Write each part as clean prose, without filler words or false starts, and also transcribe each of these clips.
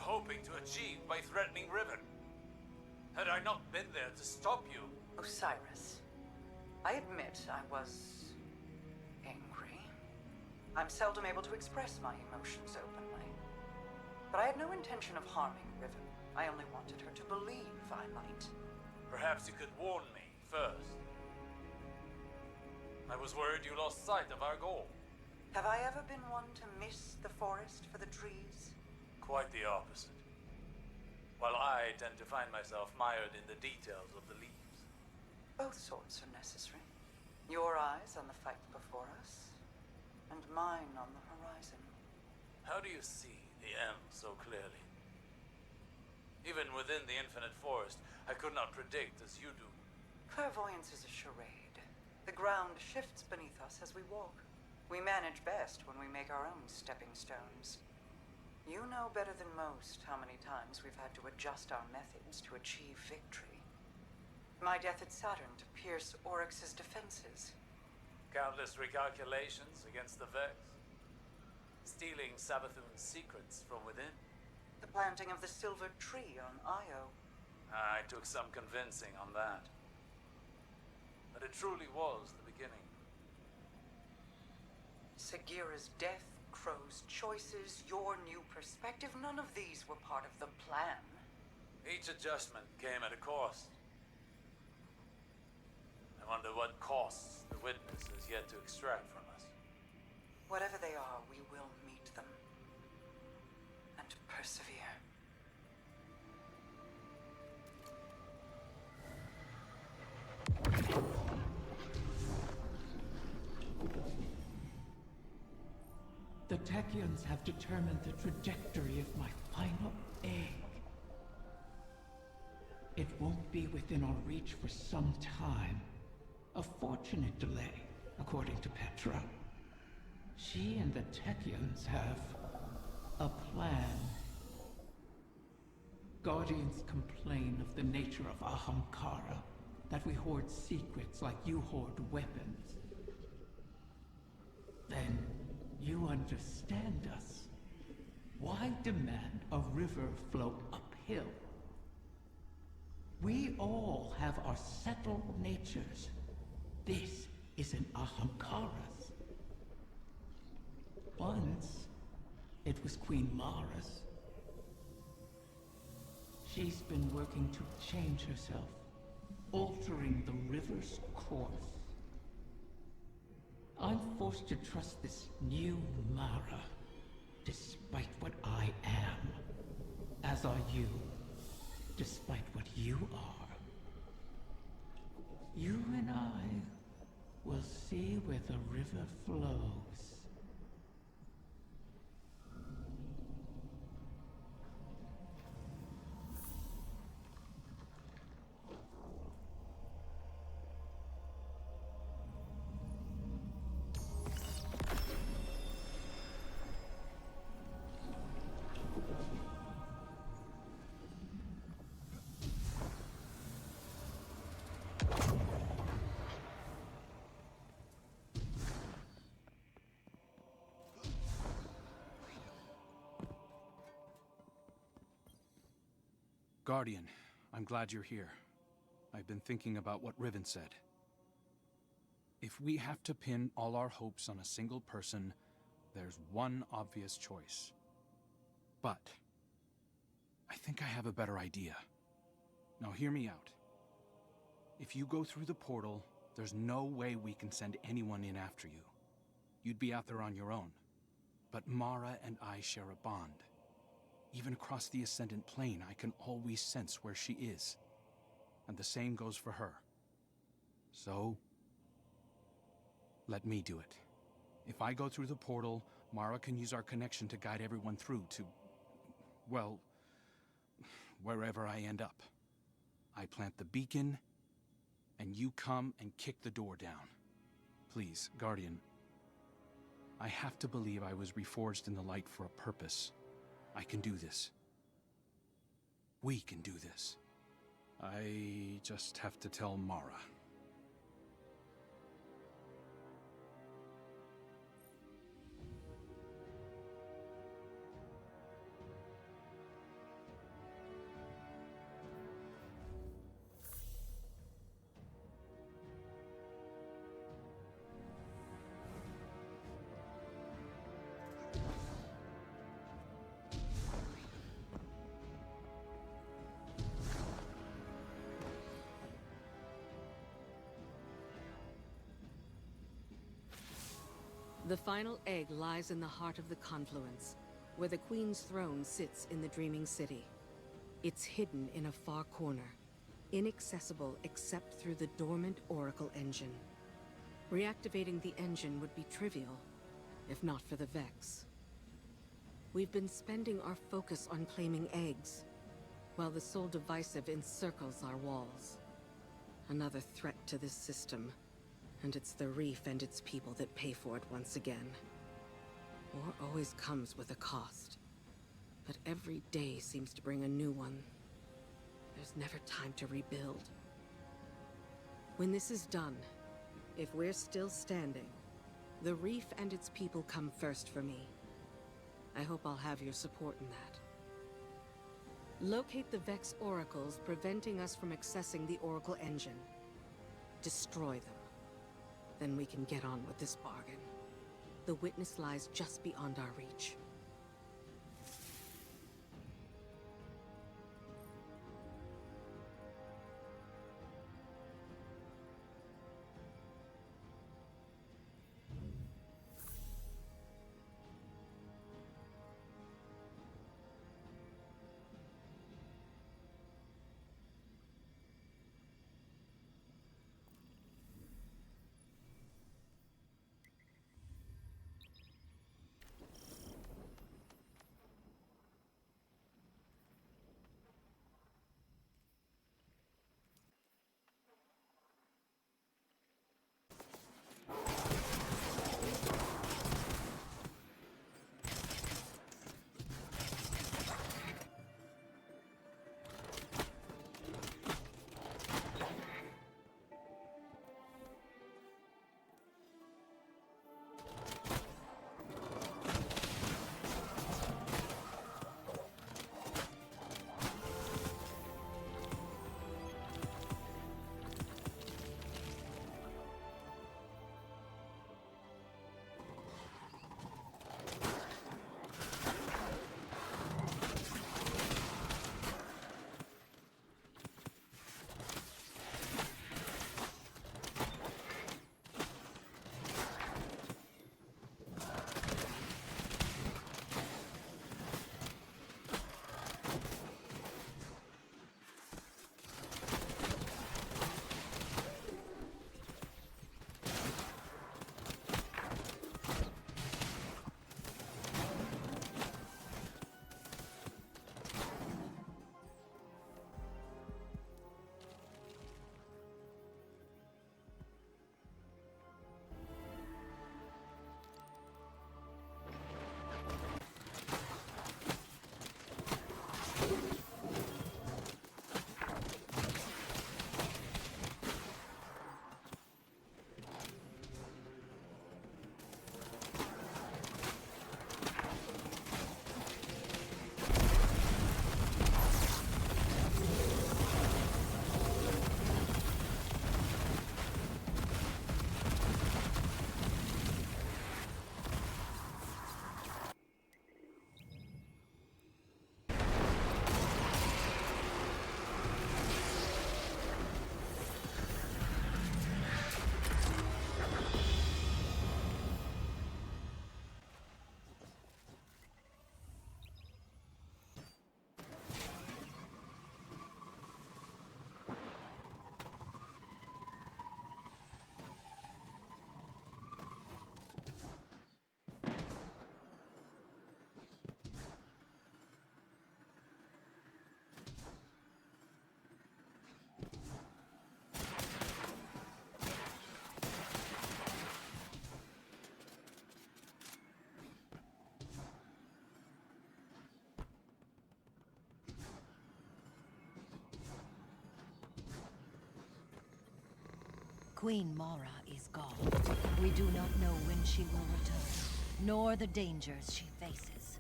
hoping to achieve by threatening Riven? Had I not been there to stop you? Osiris, I admit I was angry. I'm seldom able to express my emotions openly. But I had no intention of harming Riven. I only wanted her to believe I might. Perhaps you could warn me first. I was worried you lost sight of our goal. Have I ever been one to miss the forest for the trees? Quite the opposite. While I tend to find myself mired in the details of the leaves. Both sorts are necessary. Your eyes on the fight before us, and mine on the horizon. How do you see the end so clearly? Even within the infinite forest, I could not predict as you do. Clairvoyance is a charade. The ground shifts beneath us as we walk. We manage best when we make our own stepping stones. You know better than most how many times we've had to adjust our methods to achieve victory. My death at Saturn to pierce Oryx's defenses. Countless recalculations against the Vex. Stealing Savathun's secrets from within. The planting of the silver tree on Io. I took some convincing on that. But it truly was the beginning. Sagira's death, Crow's choices, your new perspective, none of these were part of the plan. Each adjustment came at a cost. I wonder what costs the witness has yet to extract from us. Whatever they are, we will meet them. And persevere. The Techeuns have determined the trajectory of my final egg. It won't be within our reach for some time. A fortunate delay, according to Petra. She and the Techeuns have a plan. Guardians complain of the nature of Ahamkara, that we hoard secrets like you hoard weapons. Then you understand us. Why demand a river flow uphill? We all have our settled natures. This isn't Ahamkara's. Once, it was Queen Mara's. She's been working to change herself, altering the river's course. I'm forced to trust this new Mara, despite what I am. As are you, despite what you are. You and I will see where the river flows. Guardian, I'm glad you're here. I've been thinking about what Riven said. If we have to pin all our hopes on a single person, there's one obvious choice. But I think I have a better idea. Now hear me out. If you go through the portal, there's no way we can send anyone in after you. You'd be out there on your own. But Mara and I share a bond. Even across the Ascendant plane, I can always sense where she is. And the same goes for her. So, let me do it. If I go through the portal, Mara can use our connection to guide everyone through to, well, wherever I end up. I plant the beacon, and you come and kick the door down. Please, Guardian. I have to believe I was reforged in the light for a purpose. I can do this. We can do this. I just have to tell Mara. The final egg lies in the heart of the confluence, where the Queen's throne sits in the Dreaming City. It's hidden in a far corner, inaccessible except through the dormant Oracle engine. Reactivating the engine would be trivial, if not for the Vex. We've been spending our focus on claiming eggs, while the Soul Divisive encircles our walls. Another threat to this system, and it's the Reef and its people that pay for it once again. War always comes with a cost, but every day seems to bring a new one. There's never time to rebuild. When this is done, if we're still standing, the Reef and its people come first for me. I hope I'll have your support in that. Locate the Vex oracles preventing us from accessing the Oracle engine. Destroy them. Then we can get on with this bargain. The witness lies just beyond our reach. Queen Mara is gone. We do not know when she will return, nor the dangers she faces.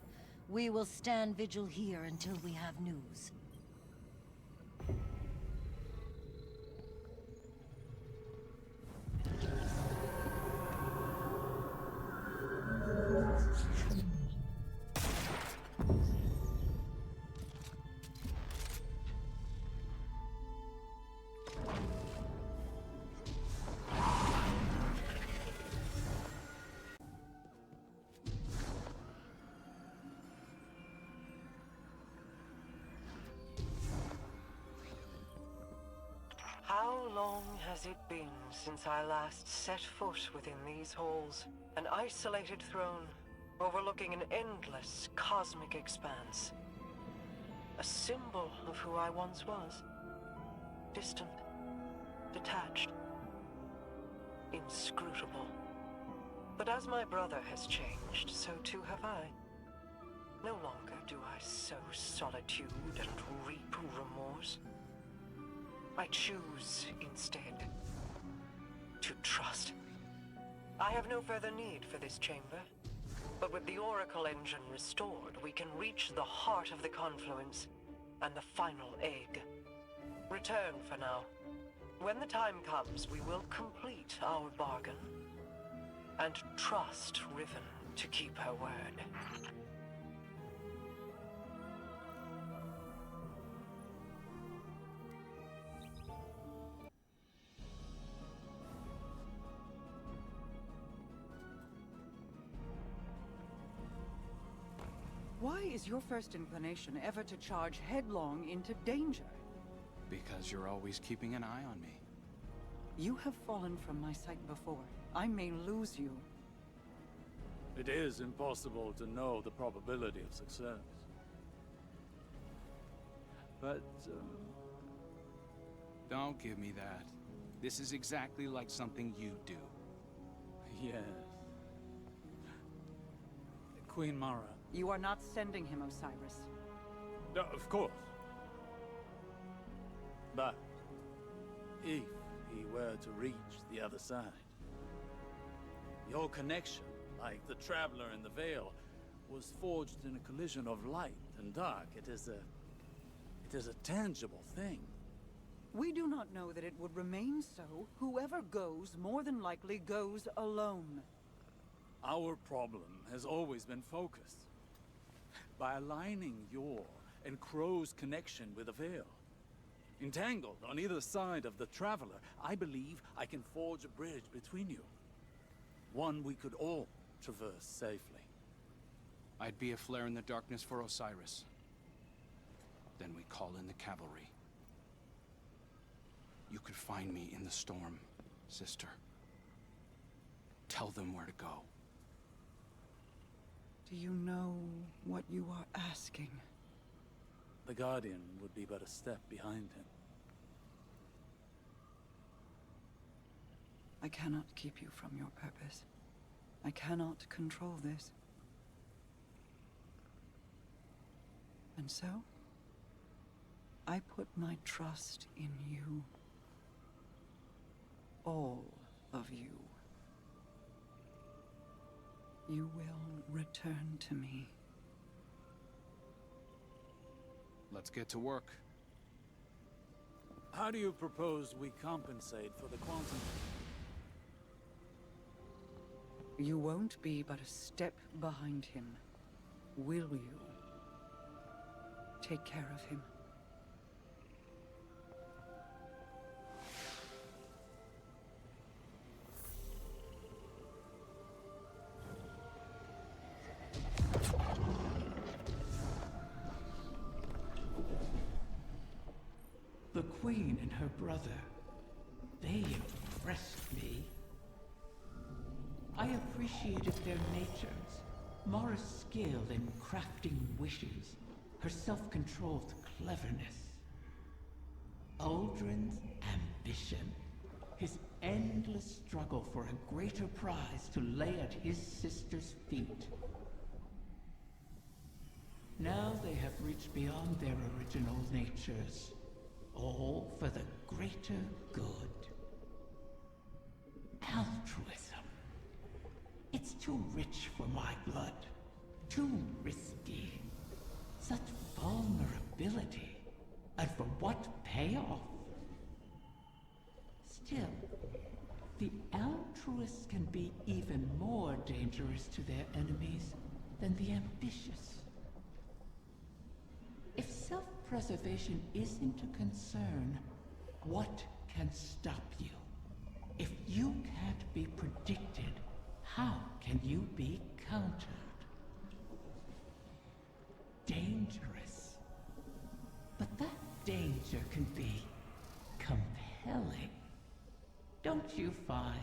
We will stand vigil here until we have news. long has it been since I last set foot within these halls? An isolated throne, overlooking an endless cosmic expanse. A symbol of who I once was. Distant, detached, inscrutable. But as my brother has changed, so too have I. No longer do I sow solitude and reap remorse. I choose, instead, to trust. I have no further need for this chamber, but with the Oracle engine restored, we can reach the heart of the confluence and the final egg. Return for now. When the time comes, we will complete our bargain and trust Riven to keep her word. Why is your first inclination ever to charge headlong into danger? Because you're always keeping an eye on me. You have fallen from my sight before. I may lose you. It is impossible to know the probability of success. But, Don't give me that. This is exactly like something you do. yes. Queen Mara. You are not sending him, Osiris. No, of course. But, if he were to reach the other side, your connection, like the Traveler in the Veil, was forged in a collision of light and dark. It is a tangible thing. We do not know that it would remain so. Whoever goes, more than likely goes alone. Our problem has always been focus. By aligning your and Crow's connection with the Veil. Entangled on either side of the Traveler, I believe I can forge a bridge between you. One we could all traverse safely. I'd be a flare in the darkness for Osiris. Then we call in the cavalry. You could find me in the storm, sister. Tell them where to go. Do you know what you are asking? The Guardian would be but a step behind him. I cannot keep you from your purpose. I cannot control this. And so, I put my trust in you. All of you. You will return to me. Let's get to work. How do you propose we compensate for the quantum? You won't be but a step behind him, will you? Take care of him. The Queen and her brother, they impressed me. I appreciated their natures, Mara's skill in crafting wishes, her self-controlled cleverness. Uldren's ambition, his endless struggle for a greater prize to lay at his sister's feet. Now they have reached beyond their original natures, all for the greater good. Altruism. It's too rich for my blood. Too risky. Such vulnerability. And for what payoff? Still, the altruists can be even more dangerous to their enemies than the ambitious. If self-preservation isn't a concern, what can stop you? If you can't be predicted, how can you be countered? Dangerous. But that danger can be compelling. don't you find?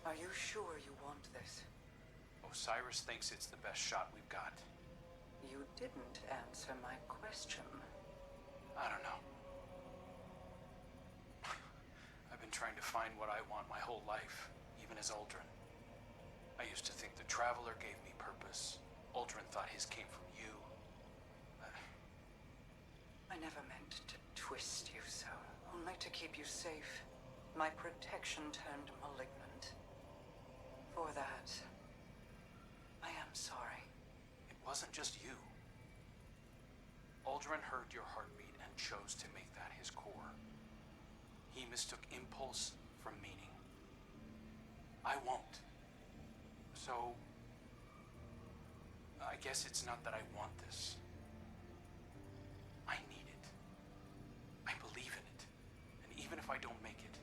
Are you sure you want this? Osiris thinks it's the best shot we've got. You didn't answer my question. I don't know. I've been trying to find what I want my whole life, even as Uldren. I used to think the Traveler gave me purpose. Uldren thought his came from you. I never meant to twist you so, only to keep you safe. My protection turned malignant. For that, I am sorry. It wasn't just you. Uldren heard your heartbeat and chose to make that his core. He mistook impulse from meaning. I won't. So, I guess it's not that I want this. I need it. I believe in it. And even if I don't make it,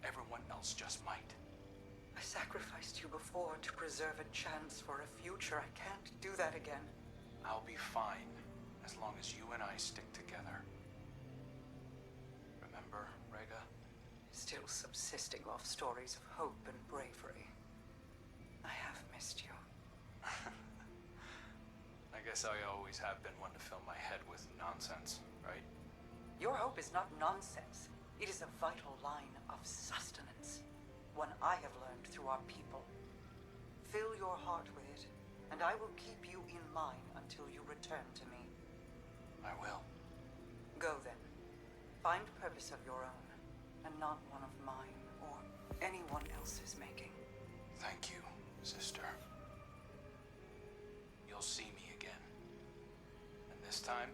everyone else just might. I sacrificed you before to preserve a chance for a future. I can't do that again. I'll be fine, as long as you and I stick together. Remember, Rega? Still subsisting off stories of hope and bravery. I have missed you. I guess I always have been one to fill my head with nonsense, right? Your hope is not nonsense. It is a vital line of sustenance. One I have learned through our people. Fill your heart with it, and I will keep you in mine until you return to me. I will. Go then. Find purpose of your own, and not one of mine or anyone else's making. Thank you, sister. You'll see me again. And this time,